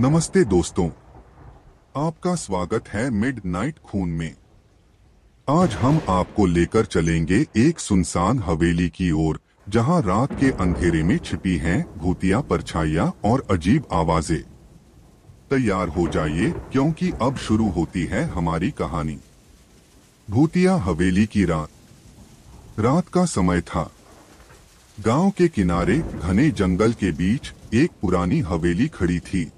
नमस्ते दोस्तों, आपका स्वागत है मिडनाइट खून में। आज हम आपको लेकर चलेंगे एक सुनसान हवेली की ओर, जहां रात के अंधेरे में छिपी हैं भूतिया परछाइयां और अजीब आवाजें। तैयार हो जाइए, क्योंकि अब शुरू होती है हमारी कहानी। भूतिया हवेली की रात। रात का समय था। गांव के किनारे घने जंगल के बीच एक पुरानी हवेली खड़ी थी।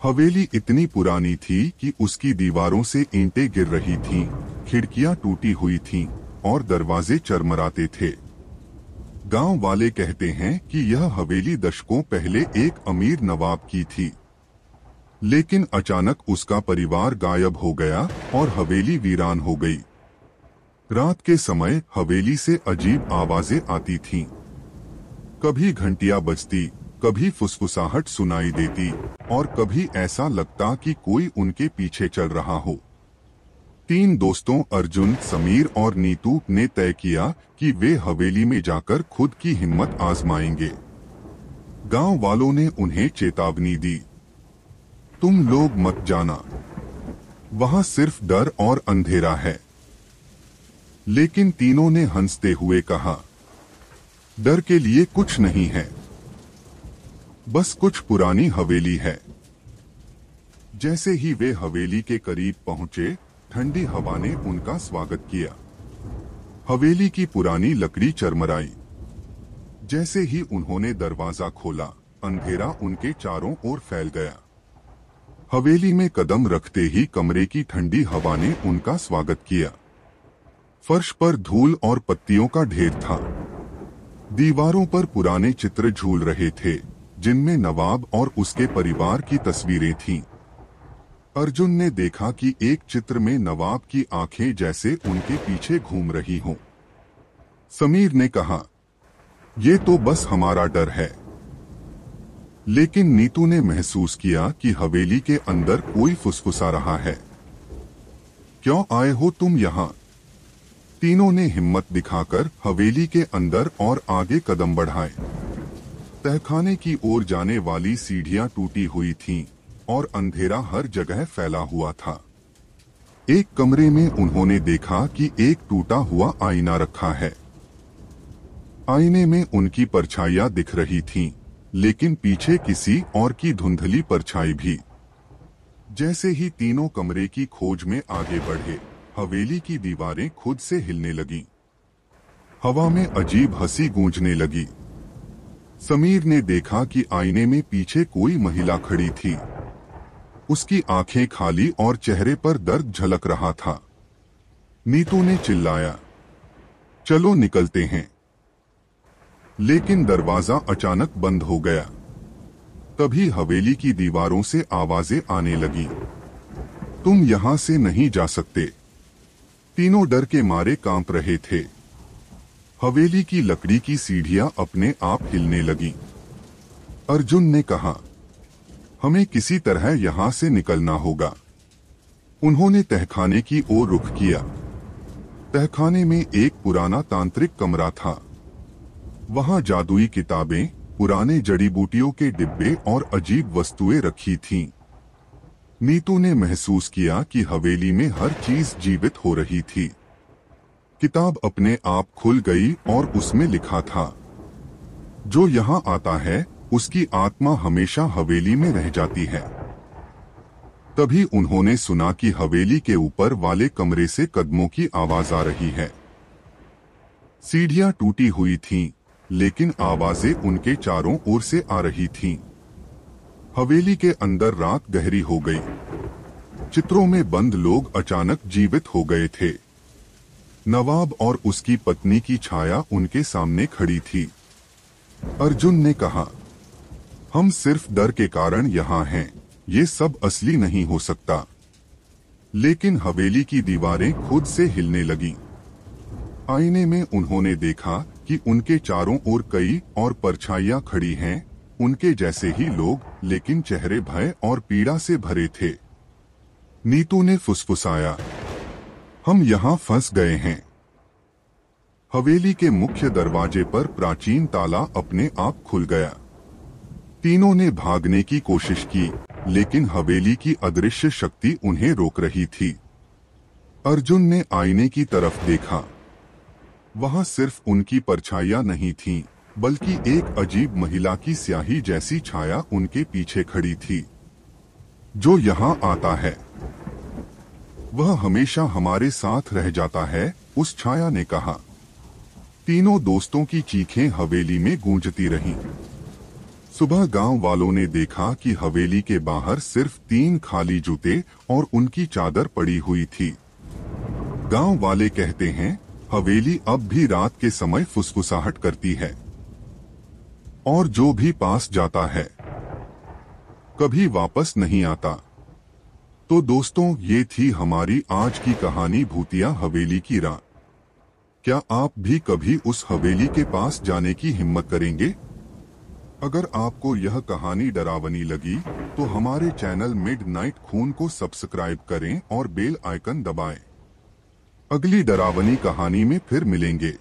हवेली इतनी पुरानी थी कि उसकी दीवारों से ईंटें गिर रही थीं, खिड़कियां टूटी हुई थीं और दरवाजे चरमराते थे। गांव वाले कहते हैं कि यह हवेली दशकों पहले एक अमीर नवाब की थी, लेकिन अचानक उसका परिवार गायब हो गया और हवेली वीरान हो गई। रात के समय हवेली से अजीब आवाजें आती थीं। कभी घंटियां बजती, कभी फुसफुसाहट सुनाई देती और कभी ऐसा लगता कि कोई उनके पीछे चल रहा हो। 3 दोस्तों अर्जुन, समीर और नीतू ने तय किया कि वे हवेली में जाकर खुद की हिम्मत आजमाएंगे। गांव वालों ने उन्हें चेतावनी दी, तुम लोग मत जाना, वहां सिर्फ डर और अंधेरा है। लेकिन तीनों ने हंसते हुए कहा, डर के लिए कुछ नहीं है, बस कुछ पुरानी हवेली है। जैसे ही वे हवेली के करीब पहुंचे, ठंडी हवा ने उनका स्वागत किया। हवेली की पुरानी लकड़ी चरमराई। जैसे ही उन्होंने दरवाजा खोला, अंधेरा उनके चारों ओर फैल गया। हवेली में कदम रखते ही कमरे की ठंडी हवा ने उनका स्वागत किया। फर्श पर धूल और पत्तियों का ढेर था। दीवारों पर पुराने चित्र झूल रहे थे, जिनमें नवाब और उसके परिवार की तस्वीरें थीं। अर्जुन ने देखा कि एक चित्र में नवाब की आंखें जैसे उनके पीछे घूम रही हों। समीर ने कहा, ये तो बस हमारा डर है। लेकिन नीतू ने महसूस किया कि हवेली के अंदर कोई फुसफुसा रहा है। क्यों आए हो तुम यहाँ? तीनों ने हिम्मत दिखाकर हवेली के अंदर और आगे कदम बढ़ाए। तहखाने की ओर जाने वाली सीढ़ियां टूटी हुई थीं और अंधेरा हर जगह फैला हुआ था। एक कमरे में उन्होंने देखा कि एक टूटा हुआ आईना रखा है। आईने में उनकी परछाइयां दिख रही थीं, लेकिन पीछे किसी और की धुंधली परछाई भी। जैसे ही तीनों कमरे की खोज में आगे बढ़े, हवेली की दीवारें खुद से हिलने लगीं। हवा में अजीब हंसी गूंजने लगी। समीर ने देखा कि आईने में पीछे कोई महिला खड़ी थी। उसकी आंखें खाली और चेहरे पर दर्द झलक रहा था। नीतू ने चिल्लाया, चलो निकलते हैं। लेकिन दरवाजा अचानक बंद हो गया। तभी हवेली की दीवारों से आवाजें आने लगी, तुम यहां से नहीं जा सकते। तीनों डर के मारे कांप रहे थे। हवेली की लकड़ी की सीढ़ियां अपने आप हिलने लगीं। अर्जुन ने कहा, हमें किसी तरह यहां से निकलना होगा। उन्होंने तहखाने की ओर रुख किया। तहखाने में एक पुराना तांत्रिक कमरा था। वहां जादुई किताबें, पुराने जड़ी बूटियों के डिब्बे और अजीब वस्तुएं रखी थीं। नीतू ने महसूस किया कि हवेली में हर चीज जीवित हो रही थी। किताब अपने आप खुल गई और उसमें लिखा था, जो यहां आता है उसकी आत्मा हमेशा हवेली में रह जाती है। तभी उन्होंने सुना कि हवेली के ऊपर वाले कमरे से कदमों की आवाज आ रही है। सीढ़ियां टूटी हुई थीं, लेकिन आवाजें उनके चारों ओर से आ रही थीं। हवेली के अंदर रात गहरी हो गई। चित्रों में बंद लोग अचानक जीवित हो गए थे। नवाब और उसकी पत्नी की छाया उनके सामने खड़ी थी। अर्जुन ने कहा, हम सिर्फ डर के कारण यहाँ हैं, ये सब असली नहीं हो सकता। लेकिन हवेली की दीवारें खुद से हिलने लगीं। आईने में उन्होंने देखा कि उनके चारों ओर कई और परछाइयां खड़ी हैं, उनके जैसे ही लोग, लेकिन चेहरे भय और पीड़ा से भरे थे। नीतू ने फुसफुसाया, हम यहाँ फंस गए हैं। हवेली के मुख्य दरवाजे पर प्राचीन ताला अपने आप खुल गया। तीनों ने भागने की कोशिश की, लेकिन हवेली की अदृश्य शक्ति उन्हें रोक रही थी। अर्जुन ने आईने की तरफ देखा। वहां सिर्फ उनकी परछाइयां नहीं थीं, बल्कि एक अजीब महिला की स्याही जैसी छाया उनके पीछे खड़ी थी। जो यहाँ आता है वह हमेशा हमारे साथ रह जाता है, उस छाया ने कहा। तीनों दोस्तों की चीखें हवेली में गूंजती रहीं। सुबह गांव वालों ने देखा कि हवेली के बाहर सिर्फ 3 खाली जूते और उनकी चादर पड़ी हुई थी। गांव वाले कहते हैं, हवेली अब भी रात के समय फुसफुसाहट करती है और जो भी पास जाता है कभी वापस नहीं आता। तो दोस्तों, ये थी हमारी आज की कहानी भूतिया हवेली की रात। क्या आप भी कभी उस हवेली के पास जाने की हिम्मत करेंगे? अगर आपको यह कहानी डरावनी लगी तो हमारे चैनल मिडनाइट खून को सब्सक्राइब करें और बेल आइकन दबाएं। अगली डरावनी कहानी में फिर मिलेंगे।